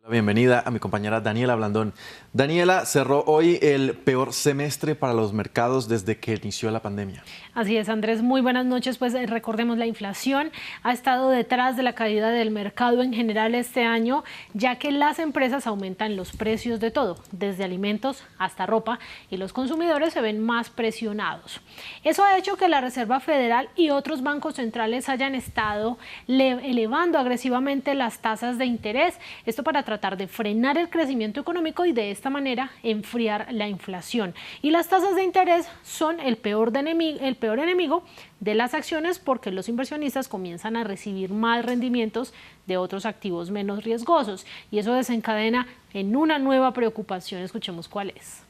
Bienvenida a mi compañera Daniela Blandón. Daniela, cerró hoy el peor semestre para los mercados desde que inició la pandemia. Así es, Andrés, muy buenas noches. Pues recordemos, la inflación ha estado detrás de la caída del mercado en general este año, ya que las empresas aumentan los precios de todo, desde alimentos hasta ropa, y los consumidores se ven más presionados. Eso ha hecho que la Reserva Federal y otros bancos centrales hayan estado elevando agresivamente las tasas de interés, esto para tratar de frenar el crecimiento económico y de esta manera enfriar la inflación. Y las tasas de interés son el peor enemigo de las acciones, porque los inversionistas comienzan a recibir más rendimientos de otros activos menos riesgosos, y eso desencadena en una nueva preocupación. Escuchemos cuál es.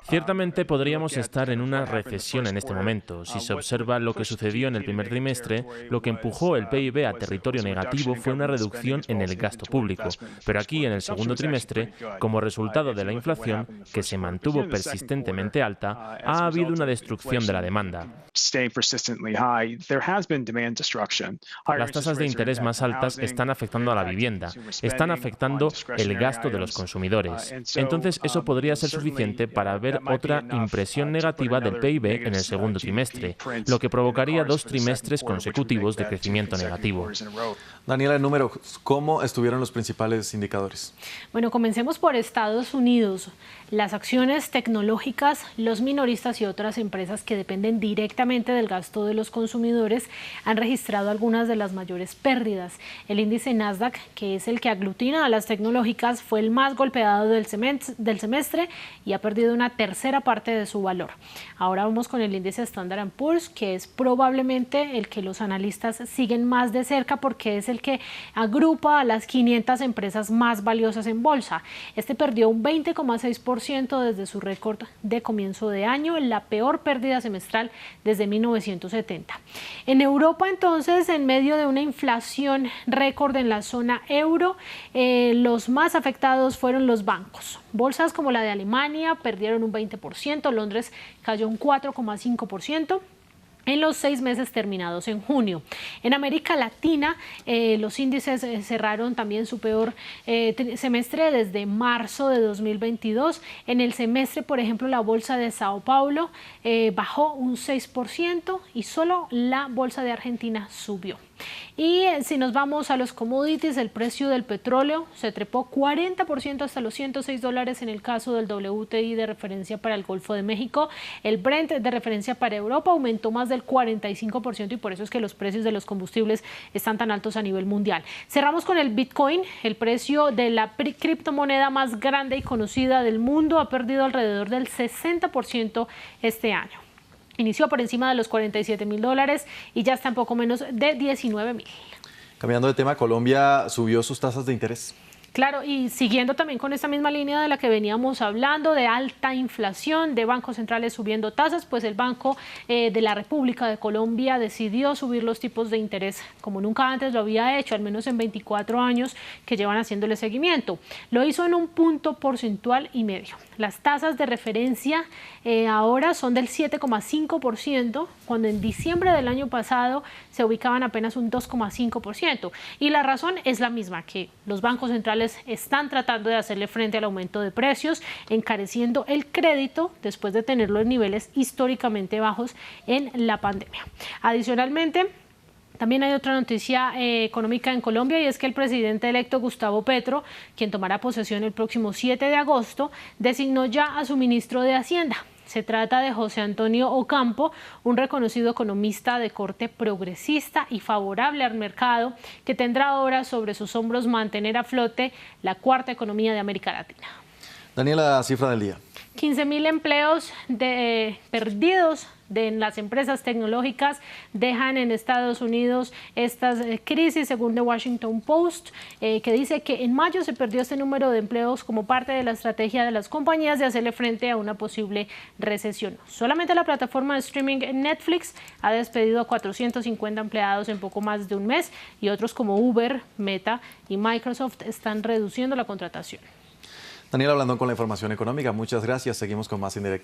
Ciertamente podríamos estar en una recesión en este momento. Si se observa lo que sucedió en el primer trimestre, lo que empujó el PIB a territorio negativo fue una reducción en el gasto público. Pero aquí, en el segundo trimestre, como resultado de la inflación, que se mantuvo persistentemente alta, ha habido una destrucción de la demanda. Las tasas de interés más altas están afectando a la vivienda, están afectando el gasto de los consumidores. Entonces, eso podría ser suficiente para ver otra impresión negativa del PIB en el segundo trimestre, lo que provocaría 2 trimestres consecutivos de crecimiento negativo. Daniela, en números, ¿cómo estuvieron los principales indicadores? Bueno, comencemos por Estados Unidos. Las acciones tecnológicas, los minoristas y otras empresas que dependen directamente del gasto de los consumidores han registrado algunas de las mayores pérdidas. El índice Nasdaq, que es el que aglutina a las tecnológicas, fue el más golpeado del semestre y ha perdido una tercera parte de su valor. Ahora vamos con el índice Standard & Poor's, que es probablemente el que los analistas siguen más de cerca, porque es el que agrupa a las 500 empresas más valiosas en bolsa. Este perdió un 20,6% desde su récord de comienzo de año, la peor pérdida semestral desde 1970. En Europa, entonces, en medio de una inflación récord en la zona euro, los más afectados fueron los bancos. Bolsas como la de Alemania perdieron un 20%, Londres cayó un 4,5%. en los 6 meses terminados en junio. En América Latina, los índices cerraron también su peor semestre desde marzo de 2022. En el semestre, por ejemplo, la bolsa de Sao Paulo bajó un 6% y solo la bolsa de Argentina subió. Y si nos vamos a los commodities, el precio del petróleo se trepó 40% hasta los $106 en el caso del WTI de referencia para el Golfo de México. El Brent de referencia para Europa aumentó más del 45% y por eso es que los precios de los combustibles están tan altos a nivel mundial. Cerramos con el Bitcoin. El precio de la criptomoneda más grande y conocida del mundo ha perdido alrededor del 60% este año. Inició por encima de los $47.000 y ya está en poco menos de 19.000. Cambiando de tema, Colombia subió sus tasas de interés. Claro, y siguiendo también con esta misma línea de la que veníamos hablando, de alta inflación, de bancos centrales subiendo tasas, pues el Banco de la República de Colombia decidió subir los tipos de interés como nunca antes lo había hecho, al menos en 24 años que llevan haciéndole seguimiento. Lo hizo en 1,5 puntos. Las tasas de referencia ahora son del 7,5%, cuando en diciembre del año pasado se ubicaban apenas un 2,5%. Y la razón es la misma, que los bancos centrales están tratando de hacerle frente al aumento de precios, encareciendo el crédito después de tenerlo en niveles históricamente bajos en la pandemia. Adicionalmente, también hay otra noticia económica en Colombia, y es que el presidente electo Gustavo Petro, quien tomará posesión el próximo 7 de agosto, designó ya a su ministro de Hacienda. Se trata de José Antonio Ocampo, un reconocido economista de corte progresista y favorable al mercado, que tendrá ahora sobre sus hombros mantener a flote la cuarta economía de América Latina. Daniela, la cifra del día. 15.000 empleos perdidos en las empresas tecnológicas dejan en Estados Unidos estas crisis, según The Washington Post, que dice que en mayo se perdió este número de empleos como parte de la estrategia de las compañías de hacerle frente a una posible recesión. Solamente la plataforma de streaming Netflix ha despedido a 450 empleados en poco más de un mes, y otros como Uber, Meta y Microsoft están reduciendo la contratación. Daniela Blandón con la información económica. Muchas gracias. Seguimos con más en directo.